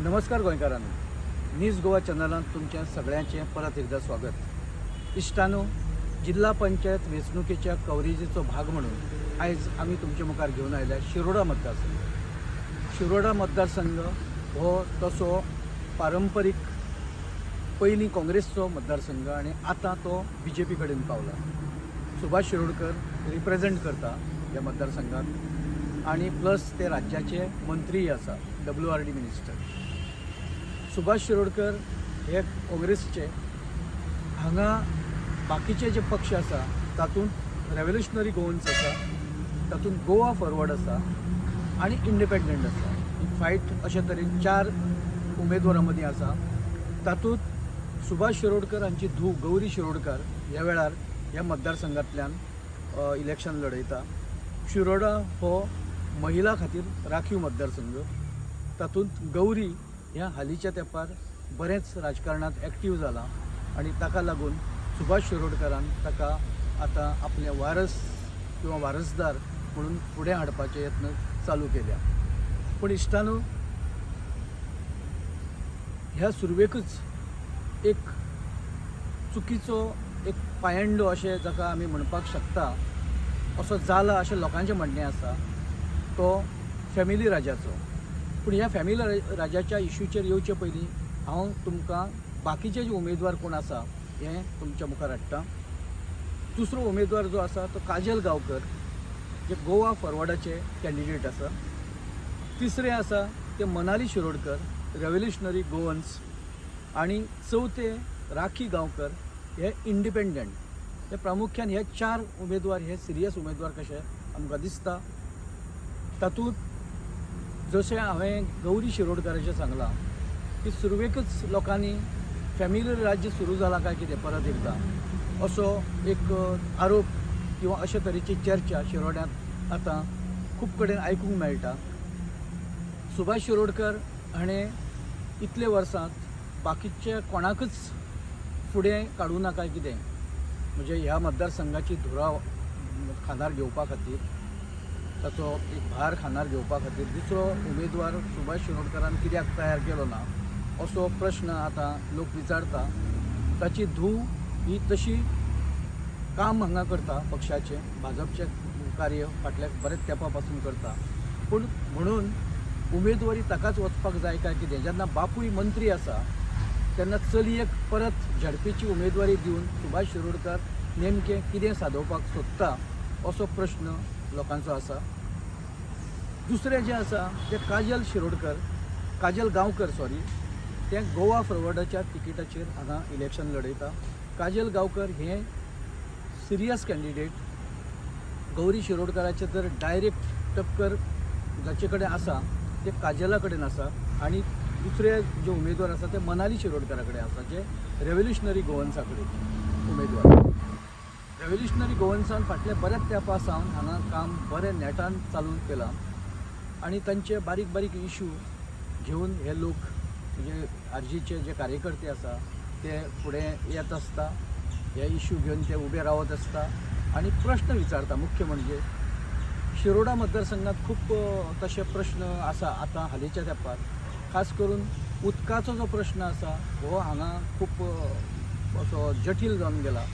नमस्कार गोंयकारांनो, न्यूज गोवा चॅनलांत तुमच्या सगळ्यांचे परत एकदा स्वागत। इश्टानो, जिल्हा पंचायत वेंचणुकेच्या कव्हरेजीचो भाग म्हणून आयज आमी तुमचे मुखार घेवन आयल्या शिरोडा मतदारसंघ। शिरोडा मतदारसंघ हो तसो पारंपरीक पयलीं काँग्रेसचो मतदारसंघ आनी आतां तो BJP कडेन पावला। सुभाष शिरोडकर रिप्रेझेंट करता ह्या मतदारसंघात आनी प्लस ते राज्याचे मंत्रीय आसा, WRD मिनिस्टर। सुभाष शिरोडकर हे काँग्रेसचे हांगा बाकीचे जे पक्ष आसा तातूंत रेव्होल्युशनरी गोवन्स आसा, तातूंत गोवा फॉरवर्ड आसा आनी इंडिपेंडंट आसा। ही फायट अशे तरेन 4 उमेदवारां मदीं आसा। तातूंत सुभाष शिरोडकर हांची धूव गौरी शिरोडकर ह्या वेळार ह्या मतदारसंघांतल्यान इलेक्शन लढयता। शिरोडा हो महिला खातीर राखीव मतदारसंघ। तातूंत गौरी ह्या हालींच्या तेंपार बरेंच राजकारणांत एक्टीव जाला आनी ताका लागून सुभाष शिरोडकरान ताका आतां आपले वारस किंवा वारसदार म्हणून फुडें हाडपाचे यत्न चालू केल्या। पूण इश्टानो, ह्या सुरवेकूच एक चुकीचो एक पायंडो अशें जाका आमी म्हणपाक शकता असो जाला अशें लोकांचें म्हणणें आसा, तो फॅमिली राजाचो। पूण ह्या फॅमिली राजाच्या इश्यूचेर येवचे पयलीं हांव तुमकां बाकीचे जे उमेदवार कोण आसा हे तुमच्या मुखार हाडटा। दुसरो उमेदवार जो आसा तो काजल गांवकर, जे गोवा फॉरवर्डाचे कॅन्डिडेट आसा। तिसरे आसा ते मनाली शिरोडकर, रेव्होल्युशनरी गोवन्स। आनी चवथे राखी गांवकर, हे इंडिपेंडंट। हे प्रामुख्यान हे 4 उमेदवार हे सिरियस उमेदवार कशे आमकां दिसता। तातूंत जशें हांवें गौरी शिरोडकराचें सांगलां की सुरवेकच लोकांनी फॅमिली राज्य सुरू जाला काय कितें परत एकदा असो एक आरोप किंवा अशे तरेची चर्चा शिरोड्यांत आतां खूब कडेन आयकूंक मेळटा। सुभाष शिरोडकर हाणें इतले वर्सांत बाकीचे कोणाकच फुडें काडूं ना काय कितें, म्हणजे ह्या मतदारसंघाची धुरा खांदार घेवपा खातीर, ताचो एक भार खांदार घेवपा खातीर दुसरो उमेदवार सुभाष शिरोडकरान कित्याक तयार केलो ना असो प्रश्न आतां लोक विचारता। ताची धूव ही तशी काम हांगा करता, पक्षाचें भाजपचें कार्य फाटल्या बरेच तेंपा पासून करता। पूण म्हणून उमेदवारी ताकाच वचपाक जाय काय कितें, जेन्ना बापूय मंत्री आसा तेन्ना चलयेक परत झडपीची उमेदवारी दिवन सुभाष शिरोडकर नेमकें कितें सादोवपाक सोदता असो प्रश्न लोकांचो आसा। दुसरें जें आसा तें काजल गांवकर ते गोवा फॉरवर्डाच्या तिकीटाचेर हांगा इलेक्शन लढयता। काजल गांवकर हे सिरियस कॅन्डिडेट। गौरी शिरोडकराचे तर डायरेक्ट टक्कर जाचे कडेन आसा ते काजला कडेन आसा आनी दुसरे जे उमेदवार आसा ते मनाली शिरोडकरा कडेन आसा, जे रेव्होल्युशनरी गोवन्सा कडेन उमेदवार। रेव्होल्युशनरी गोवन्सान फाटल्या बऱ्याच तेंपा सावन हांगा काम बरें नेटान चालू केलां आनी तांचे बारीक बारीक इश्यू घेवन हे लोक म्हणजे आरजीचे जे कार्यकर्ते आसा ते फुडें येत आसता, हे इश्यू घेवन ते उबे रावत आसता आनी प्रश्न विचारता। मुख्य म्हणजे शिरोडा मतदारसंघात खूब तशे प्रश्न आसा आतां हालींच्या तेंपार, खास करून उदकाचो जो प्रश्न आसा हो हांगा खूब असो जटील जावन गेला।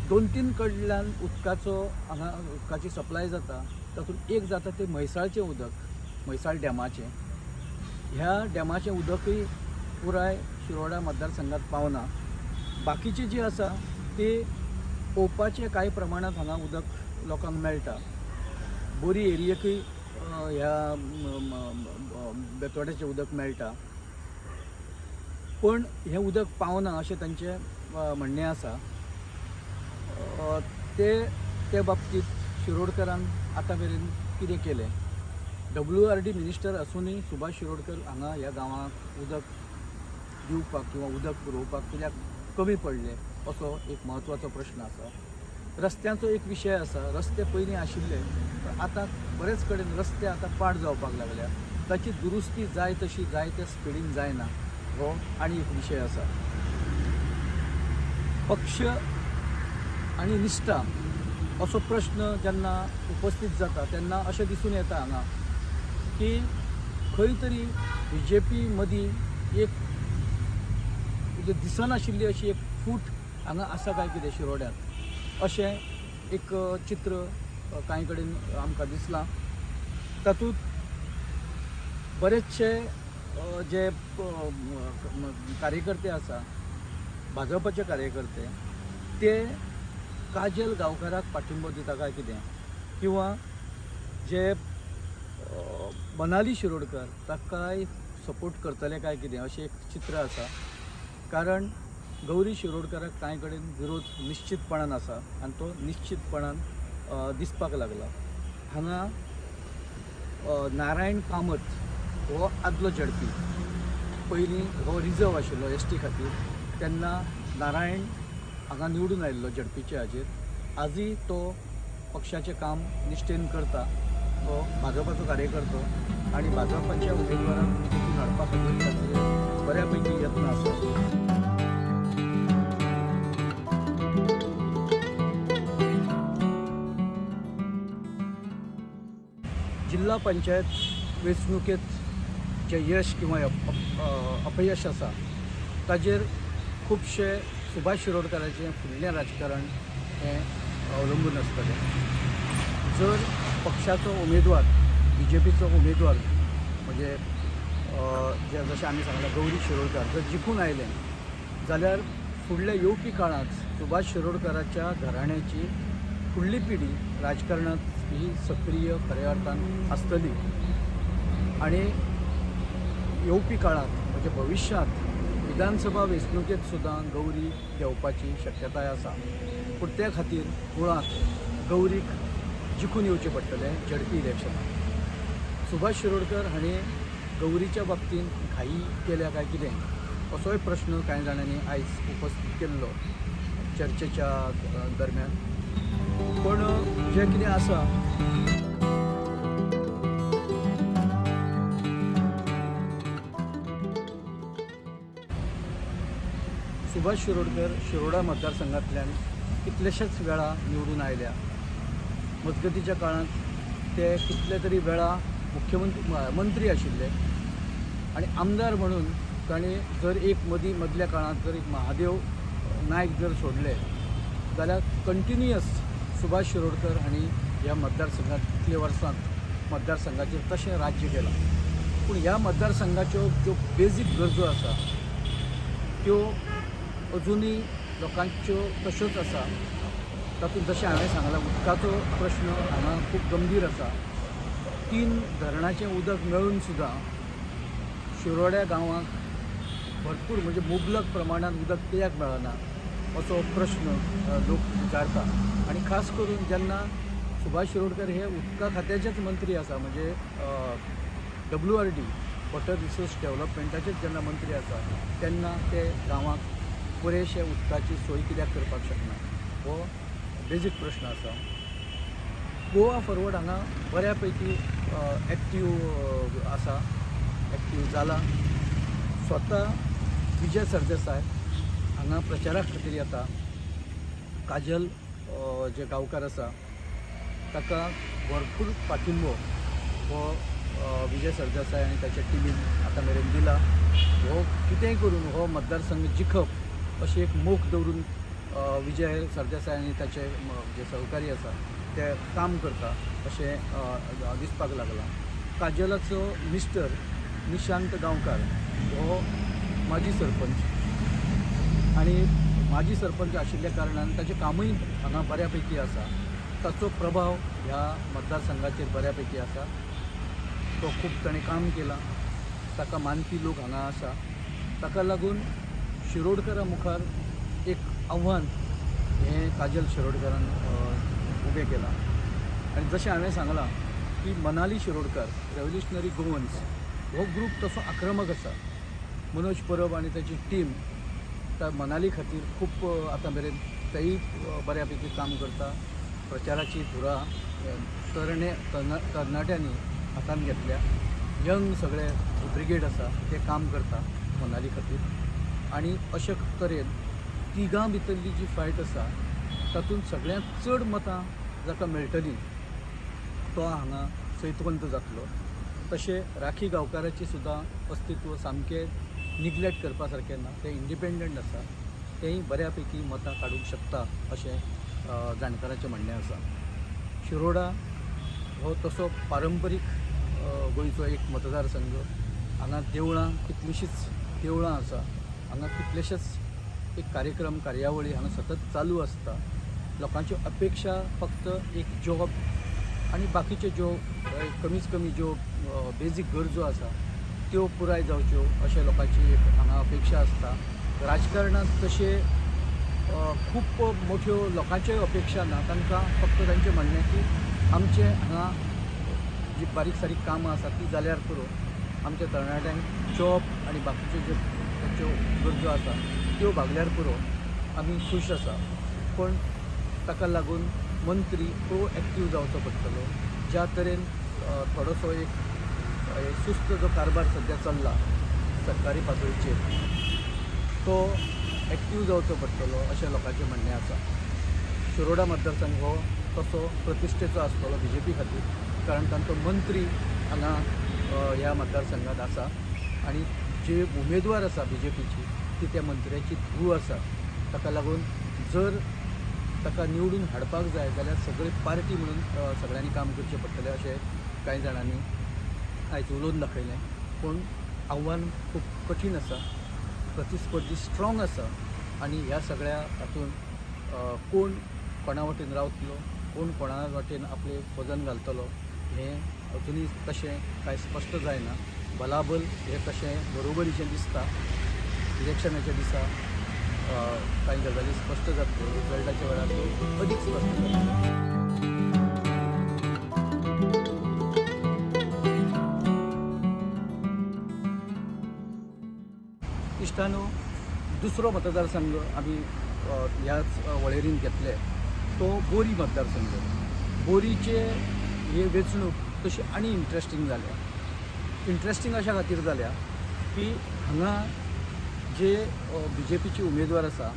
2-3 कडल्यान हांगा उदकाची सप्लाय जाता, तातूंत एक जाता ते म्हैसाळचें उदक, म्हैसाळ डॅमाचें। ह्या डॅमाचें उदकूय पुराय शिरोडा मतदारसंघात पावना। बाकीची जी आसा ती पोवपाचें कांय प्रमाणांत हांगा उदक लोकांक मेळटा। बोरी एरियेकूय ह्या बेतोड्याचें उदक मेळटा, पूण हें उदक पावना अशें तांचें म्हणणें आसा। ते बाबतींत शिरोडकरान आतां मेरेन कितें केलें, WRD मिनिस्टर आसूनय सुभाष शिरोडकर हांगा ह्या गांवांक उदक दिवपाक किंवा उदक पुरवपाक कित्याक कमी पडले असो एक म्हत्वाचो प्रश्न आसा। रस्त्याचो एक विशय आसा। रस्ते पयलीं आशिल्ले, पण आतां बरेच कडेन रस्ते आतां पाड जावपाक लागल्या, ताची दुरुस्ती जाय तशी जाय त्या स्पिडीन जायना, हो आनी एक विशय आसा। पक्ष आनी निश्ठा असो प्रश्न जेन्ना उपस्थित जाता तेन्ना अशें दिसून येता हांगा की खंय तरी BJP मदीं एक दिसनाशिल्ली अशी एक फूट हांगा आसा काय कितें शिरोड्यांत अशें एक चित्र कांय कडेन आमकां दिसलां. तातूंत बरेचशे जे कार्यकर्ते आसा भाजपाचे कार्यकर्ते ते काजल गांवकाराक पाठिंबो दिता काय कितें किंवा जे मनाली शिरोडकर ताकाय सपोर्ट करतले काय कितें अशें एक चित्र आसा. कारण गौरी शिरोडकराक कांय कडेन विरोध निश्चितपणान आसा आनी तो निश्चितपणान दिसपाक लागला. हांगा नारायण कामत हो आदलो झडपी, पयलीं हो रिजर्व आशिल्लो ST खातीर, तेन्ना नारायण हांगा निवडून आयिल्लो झडपीच्या हाजेर. आजूय तो पक्षाचें काम निश्ठेन करता. तो भाजपाचो कार्यकर्तो आनी भाजपाच्या उमेदवाराक निवडून हाडपा खातीर ताचे बऱ्यापैकी यत्न आसा. जिल्हा पंचायत वेंचणुकेंत जे यश किंवा अपयश आसा ताजेर खुबशे सुभाष शिरोडकराचें फुडलें राजकारण हें अवलंबून आसतलें. जर पक्षाचो उमेदवार BJPचो उमेदवार म्हणजे जे जशें आमी सांगलां गौरी शिरोडकर जर जिखून आयलें जाल्यार फुडल्या येवपी काळांत सुभाष शिरोडकराच्या घराण्याची फुडली पिढी राजकारणांत ही सक्रीय खऱ्या अर्थान आसतली आनी येवपी काळांत म्हणजे भविश्यांत विधानसभा वेंचणुकेंत सुद्दां गौरी देंवपाची शक्यताय आसा. पूण त्या खातीर मुळांत गौरीक जिखून येवचें पडटलें झडपी इलेक्शनाक. सुभाष शिरोडकर हाणें गौरीच्या बाबतींत घाई केल्या काय कितें असोय प्रश्न कांय जाणांनी आयज उपस्थित केल्लो चर्चेच्या दरम्यान. पण जें कितें आसा सुभाष शिरोडकर शिरोडा मतदारसंघांतल्यान कितलेशेच वेळा निवडून आयल्या. मजगतीच्या काळांत ते कितले तरी वेळा मंत्री आशिल्ले आनी आमदार म्हणून ताणें जर एक मदल्या काळांत जर एक महादेव नायक जर सोडले जाल्यार कंटिन्युअस सुभाष शिरोडकर हांणी ह्या मतदारसंघात कितले वर्सांत मतदारसंघाचेर तशें राज्य केलां. पूण ह्या मतदारसंघाच्यो ज्यो बेजीक गरजो आसा त्यो अजुनूय लोकांच्यो तश्योच आसा. तातूंत जशें हांवें सांगलां उदकाचो प्रश्न हांगा खूब गंभीर आसा. 3 धरणाचें उदक मेळून सुद्दां शिरोड्या गांवांक भरपूर म्हणजे मुबलक प्रमाणांत उदक कित्याक मेळना असो प्रश्न लोक विचारता. आनी खास करून जेन्ना सुभाष शिरोडकर हे उदका खात्याचेच मंत्री आसा म्हणजे WRD वॉटर रिसोर्स डेव्हलपमेंटाचेच जेन्ना मंत्री आसा तेन्ना ते गांवांक पुरेशे उदकाची सोय कित्याक करपाक शकना हो बेजीक प्रश्न आसा. गोवा फॉरवर्ड हांगा बऱ्यापैकी एक्टीव आसा, एक्टीव जाला. स्वता विजय सरदेसाय हांगा प्रचारा खातीर येता. काजल जे गांवकार आसा ताका भरपूर पाठिंबो हो विजय सरदेसाय आनी ताच्या टिमीन आतां मेरेन दिला. हो कितेंय करून हो मतदारसंघ जिखप अशी एक मोख दवरून विजय सरदेसाय आनी ताचे जे सहकारी आसा ते काम करता अशें दिसपाक लागलां. काजलाचो मिस्टर निशांत गांवकार हो माजी सरपंच आनी माजी सरपंच आशिल्ल्या कारणान ताचें कामूय हांगा बऱ्यापैकी आसा. ताचो प्रभाव ह्या मतदारसंघाचेर बऱ्यापैकी आसा. तो खूब ताणें काम केलां. ताका मानपी लोक हांगा आसा. ताका लागून शिरोडकरा मुखार एक आव्हान हें काजल शिरोडकरान उबें केलां. आनी जशें हांवें सांगलां की मनाली शिरोडकर रेव्होल्युशनरी गोवन्स हो ग्रूप तसो आक्रमक आसा. मनोज परब आनी ताची टीम त्या मनाली खातीर खूब आतां मेरेन तेय बऱ्यापैकी काम करता. प्रचाराची धुरा तरणाट्यांनी हातान घेतल्या. यंग सगळे ब्रिगेड आसा ते काम करता मनाली खातीर. आनी अशे तरेन तिगां भितरली जी फायट आसा तातूंत सगळ्यांत चड मतां जाका मेळटलीं तो हांगा सैतवंत जातलो. तशें राखी गांवकाराची सुद्दां अस्तित्व सामकें निग्लेक्ट करपा सारकें ना. ते इंडिपेंडंट आसा, तेंय बऱ्या पैकी मतां काडूंक शकता अशें जाणकाराचें म्हणणें आसा. शिरोडा हो तसो पारंपरीक गोंयचो एक मतदारसंघ. हांगा देवळां कितलींशींच देवळां आसा, हांगा कितलेशेच एक कार्यक्रम कार्यावळी हांगा सतत चालू आसता. लोकांच्यो अपेक्षा फक्त एक जॉब आनी बाकीच्यो ज्यो कमीच कमी ज्यो बेजीक गरजो आसा त्यो पुराय जावच्यो अशें लोकांची एक हांगा अपेक्षा आसता. राजकारणांत तशे खूब मोठ्यो लोकांच्योय अपेक्षा ना. तांकां फक्त तांचें म्हणणें की आमचे हांगा जी बारीक सारीक कामां आसा ती जाल्यार पुरो, आमच्या तरणाट्यांक जॉब आनी बाकीच्यो ज्यो तांच्यो गरजो आसा त्यो भागल्यार पुरो, आमी खूश आसा. पण ताका लागून मंत्री प्रोएक्टीव जावचो पडटलो. ज्या तरेन थोडोसो एक सुस्त जो कारभार सद्या चल्ला सरकारी पातळीचेर तो एक्टीव जावचो पडटलो अशें लोकांचें म्हणणें आसा. शिरोडा मतदारसंघ हो तसो प्रतिश्ठेचो आसतलो BJP खातीर, कारण तांचो मंत्री हांगा ह्या मतदारसंघात आसा आनी जे उमेदवार आसा BJPची ती त्या मंत्र्याची धूव आसा. ताका लागून जर ताका निवडून हाडपाक जाय जाल्यार सगळी पार्टी म्हणून सगळ्यांनी काम करचें पडटलें अशें कांय जाणांनी आयज उलोवन दाखयलें. पूण आव्हान खूब कठीण आसा, प्रतिस्पर्धी स्ट्रॉंग आसा आनी ह्या सगळ्या हातून कोण कोणा वटेन रावतलो, कोण कोणा वटेन आपलें वजन घालतलो हें अजुनूय तशें कांय स्पश्ट जायना. बलाबल हें तशें बरोबरीचें दिसता. इलेक्शनाच्या दिसा कांय गजाली स्पश्ट जातल्यो, रिजल्टाच्या वेळार त्यो अदीक स्पश्ट जातल्यो. इश्टानो, दुसरो मतदारसंघ आमी ह्याच वळेरींत घेतले तो बोरी मतदारसंघ. बोरीचे हे वेंचणूक तशी आनी इंट्रस्टींग जाल्या. इंट्रस्टींग अशा खातीर जाल्या की हांगा जे BJPचे उमेदवार आसा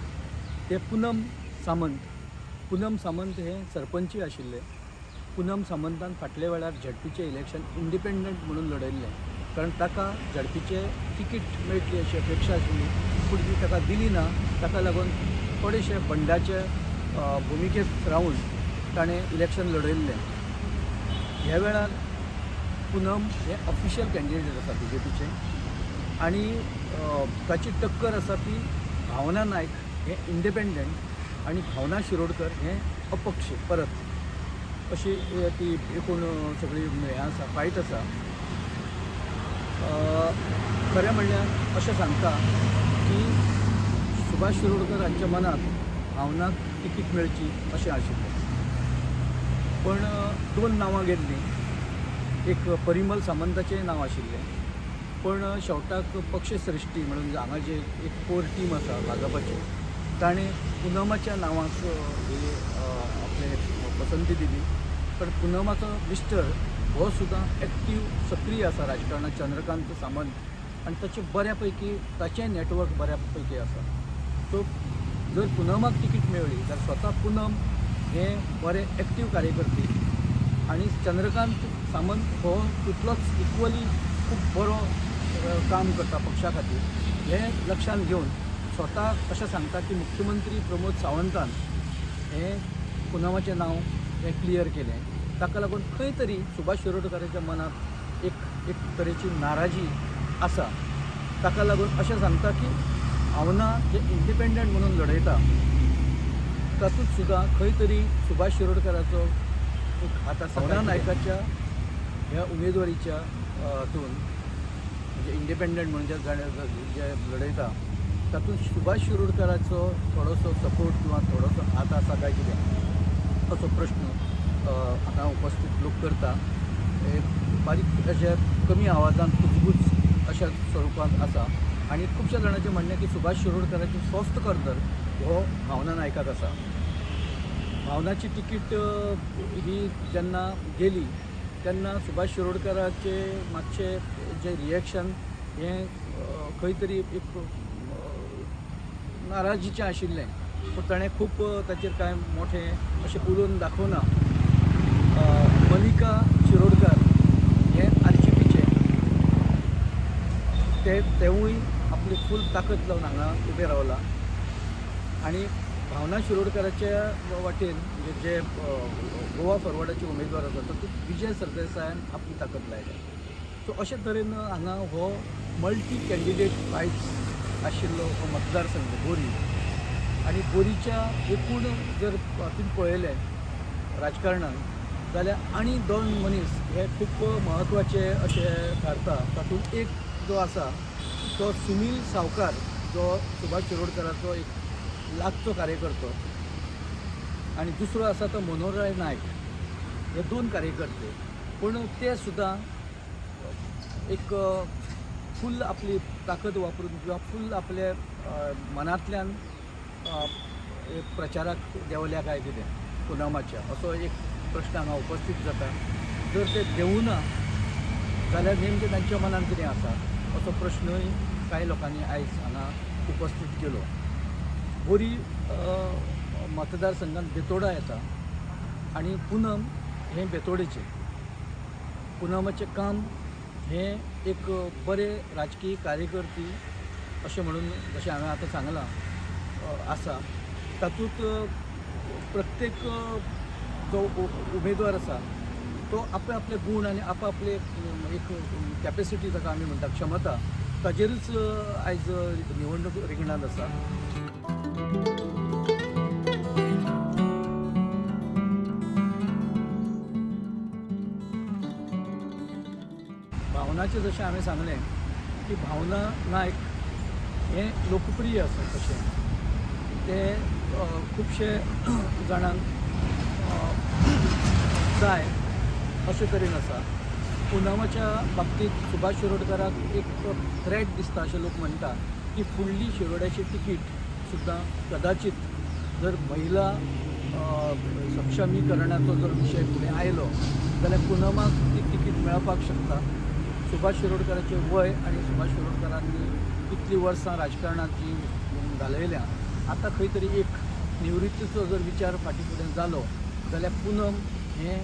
ते पूनम सामंत हे सरपंची आशिल्ले. पूनम सामंतान फाटल्या वेळार झडपीचें इलेक्शन इंडिपेंडंट म्हणून लडयल्लें, कारण ताका झडपीचें तिकीट मेळटली अशी अपेक्षा आशिल्ली, पूण ती ताका दिली ना. ताका लागून थोडेशे बंडाचे भुमिकेंत रावन ताणें इलेक्शन लडयल्लें. ह्या वेळार पूनम हे ऑफिशियल कॅन्डिडेट आसा BJPचे आनी ताची टक्कर आसा ती भावना नायक हे इंडिपेंडंट आनी भावना शिरोडकर हे अपक्ष परत अशी ती एकूण सगळी हें आसा, फायट आसा. खरें म्हणल्यार अशें सांगता की सुभाष शिरोडकर हांच्या मनांत भावनाक तिकीट मेळची अशें आशिल्लें. पण 2 नांवां गेल्लीं. एक परिमल सामंताचें नांव आशिल्लें, पण शेवटाक पक्षश्रेश्ठी म्हणून हांगा जे एक कोर टीम आसा भाजपाची ताणें पूनमाच्या नांवाक ही आपले पसंती दिली. पण पूनमाचो मिस्टर हो सुद्दां एक्टीव सक्रीय आसा राजकारणात, चंद्रकांत सामंत, आनी ताचे बऱ्या पैकी ताचें नेटवर्क बऱ्या पैकी आसा. सो जर पूनमाक तिकीट मेळ्ळी जाल्यार स्वता पूनम हे बरे एक्टीव कार्यकर्ते आनी चंद्रकांत सामंत हो तितलोच इक्वली खूब बरो काम करता पक्षा खातीर. हें लक्षांत घेवन स्वता अशें सांगता की मुख्यमंत्री प्रमोद सावंतान हें पूनमाचें नांव हें क्लियर केलें. ताका लागून खंय तरी सुभाष शिरोडकराच्या मनांत एक तरेची नाराजी आसा. ताका लागून अशें सांगता की भावना जे इंडिपेंडंट म्हणून लडयता तातूंत सुद्दां खंय तरी सुभाष शिरोडकराचो एक हात आसा. भावना नायकाच्या ह्या उमेदवारीच्या हातून म्हणजे इंडिपेंडंट म्हणून जे लडयता तातूंत सुभाष शिरोडकराचो थोडोसो सपोर्ट किंवा थोडोसो हात आसा काय कितें असो प्रश्न हांगा उपस्थित लोक करता. बारीक अशे कमी आवाजान कुजबूज अशा स्वरुपांत आसा. आनी खुबश्या जाणांचें म्हणणें की सुभाष शिरोडकराची सॉफ्ट कॉर्नर हो भावना नायकाक आसा. भावनाची तिकीट ही जेन्ना गेली तेन्ना सुभाष शिरोडकराचे मातशे जे रिएक्शन हें खंय तरी एक नाराजीचें आशिल्लें. पूण ताणें खूब ताचेर कांय मोठें अशें उलोवन दाखोवना. मल्लिका शिरोडकर हे RGPचे तेवूय आपली फूल ताकद लावन हांगा उबे रावला आणि भावना शिरोडकराच्या वाटेन म्हणजे जे गोवा फॉरवर्डाचे उमेदवार आसा तातूंत विजय सरदेसायान आपली ताकद लायल्या. सो अशे तरेन हांगा हो मल्टी कॅन्डिडेट फायट्स आशिल्लो हो मतदारसंघ बोरी. आणि बोरीच्या एकूण जर हातूंत पळयलें राजकारणांत जाल्यार आनी दोन मनीस हे खूब म्हत्वाचे अशे थारता. तातूंत एक जो आसा तो सुनील सावकार, जो सुभाष शिरोडकराचो एक लागचो कार्यकर्तो, आणि दुसरो आसा तो मनोहरराय नायक. हे दोन कार्यकर्ते, पूण ते सुद्दां एक फूल आपली ताकद वापरून किंवा फूल आपले मनांतल्यान प्रचाराक देंवल्या काय कितें पुनमाच्या, असो एक प्रश्न हांगा उपस्थित जाता. जर ते देवूना जाल्यार नेमकें तांच्या मनान कितें आसा असो प्रश्नय कांय लोकांनी आयज हांगा उपस्थित केलो. बोरी मतदारसंघात बेतोडा येता आणि पूनम हे बेतोडेचे. पूनमाचें काम हे एक बरे राजकीय कार्यकर्ती अशें म्हणून जशें हांवें आतां सांगलां आसा. तातूंत प्रत्येक जो उमेदवार आसा तो आपले गूण आनी आपले एक कॅपेसिटी जाका आमी म्हणटा क्षमता, ताजेरूच आयज निवडणूक रिंगणांत आसा. भावनाचें जशें हांवें सांगलें की भावना नायक हे लोकप्रिय आसा तशें. ते खुबशे जाणांक जाय अशे तरेन आसा. पुनमाच्या बाबतींत सुभाष शिरोडकराक एक थ्रेट दिसता अशें लोक म्हणटा की फुडली शिरोड्याची तिकीट सुद्दां कदाचित जर महिला सक्षमीकरणाचो जर विशय फुडें आयलो जाल्यार पुनमाक ती तिकीट मेळपाक शकता. सुभाष शिरोडकराचें वय आनी सुभाष शिरोडकरांनी कितलीं वर्सां राजकारणांत जी घालयल्या, आतां खंय तरी एक निवृत्तीचो जर विचार फाटीं फुडें जालो जाल्यार पूनम हें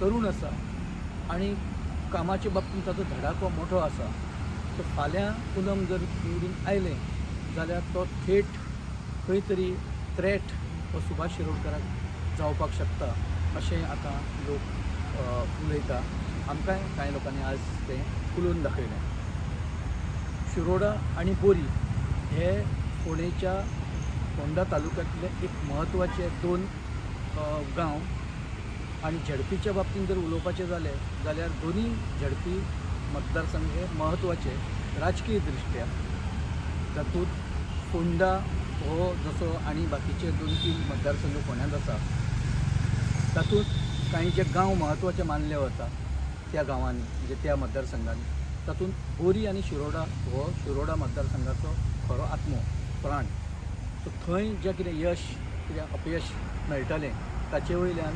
तरूण आसा आनी कामाच्या बाबतींत ताचो धडाको मोठो आसा. सो फाल्यां पूनम जर निवडून आयलें जाल्यार तो थेट खंय तरी थ्रेट हो सुभाष शिरोडकराक जावपाक शकता अशें आतां लोक उलयता. आमकांय कांय लोकांनी आज तें उलोवन दाखयलें. शिरोडा आनी बोरी हे फोंडेच्या फोंडा तालुक्यांतले एक म्हत्वाचे दोन गांव. आनी झडपीच्या बाबतींत जर उलोवपाचें जालें जाल्यार दोनूय झडपी मतदारसंघ हे म्हत्वाचे राजकीय दृश्ट्या. तातूंत फोंडा हो जसो आनी बाकीचे 2-3 मतदारसंघ फोंड्यांत आसा, तातूंत कांय जे गांव म्हत्वाचे मानले वता त्या गांवांनी म्हणजे त्या मतदारसंघांनी, तातूंत बोरी आनी शिरोडा हो शिरोडा मतदारसंघाचो खरो आत्मो प्राण. सो थंय जें कितें यश कितें अपयश मेळटलें ताचे वयल्यान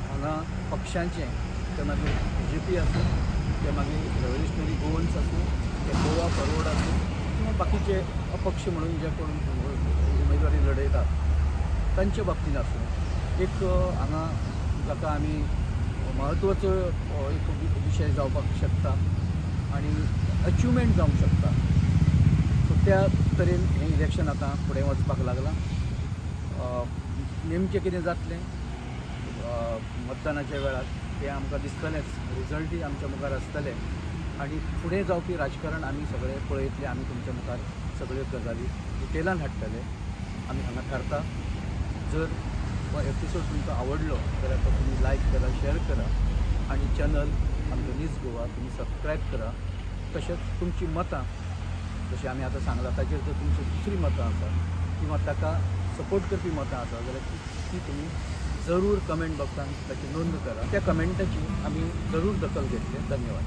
हांगा पक्षांचें, ते मागीर BJP आसूं, ते मागीर रेव्होल्युशनरी गोवन्स आसूं, ते गोवा फॉरवर्ड आसूं, किंवा बाकीचे अपक्ष म्हणून जे कोण उमेदवारी लडयतात तांचे बाबतींत आसूं, एक हांगा जाका आमी म्हत्वाचो एक विशय जावपाक शकता आनी अचिवमेंट जावंक शकता. सो त्या तरेन हें इलेक्शन आतां फुडें वचपाक लागलां. नेमकें कितें जातलें मतदानाच्या वेळार तें आमकां दिसतलेंच. रिजल्टूय आमच्या मुखार आसतले आनी फुडें जावपी राजकारण आमी सगळें पळयतले. आमी तुमच्या मुखार सगळ्यो गजाली डिटेलान हाडटले. आमी हांगा थारता. जर हो एपिसोड तुमकां आवडलो जाल्यार तो तुमी लायक करा, शेअर करा आनी चॅनल आमचो न्यूज गोवा तुमी सबस्क्रायब करा. तशेंच तुमची मतां जशें आमी आतां सांगलां ताचेर जर तुमची दुसरी मतां आसा किंवा ताका सपोर्ट करपी मतां आसा जाल्यार ती तुमी जरूर कमेंट बॉक्सान ताची नोंद करा. त्या कमेंटाची आमी जरूर दखल घेतली. धन्यवाद.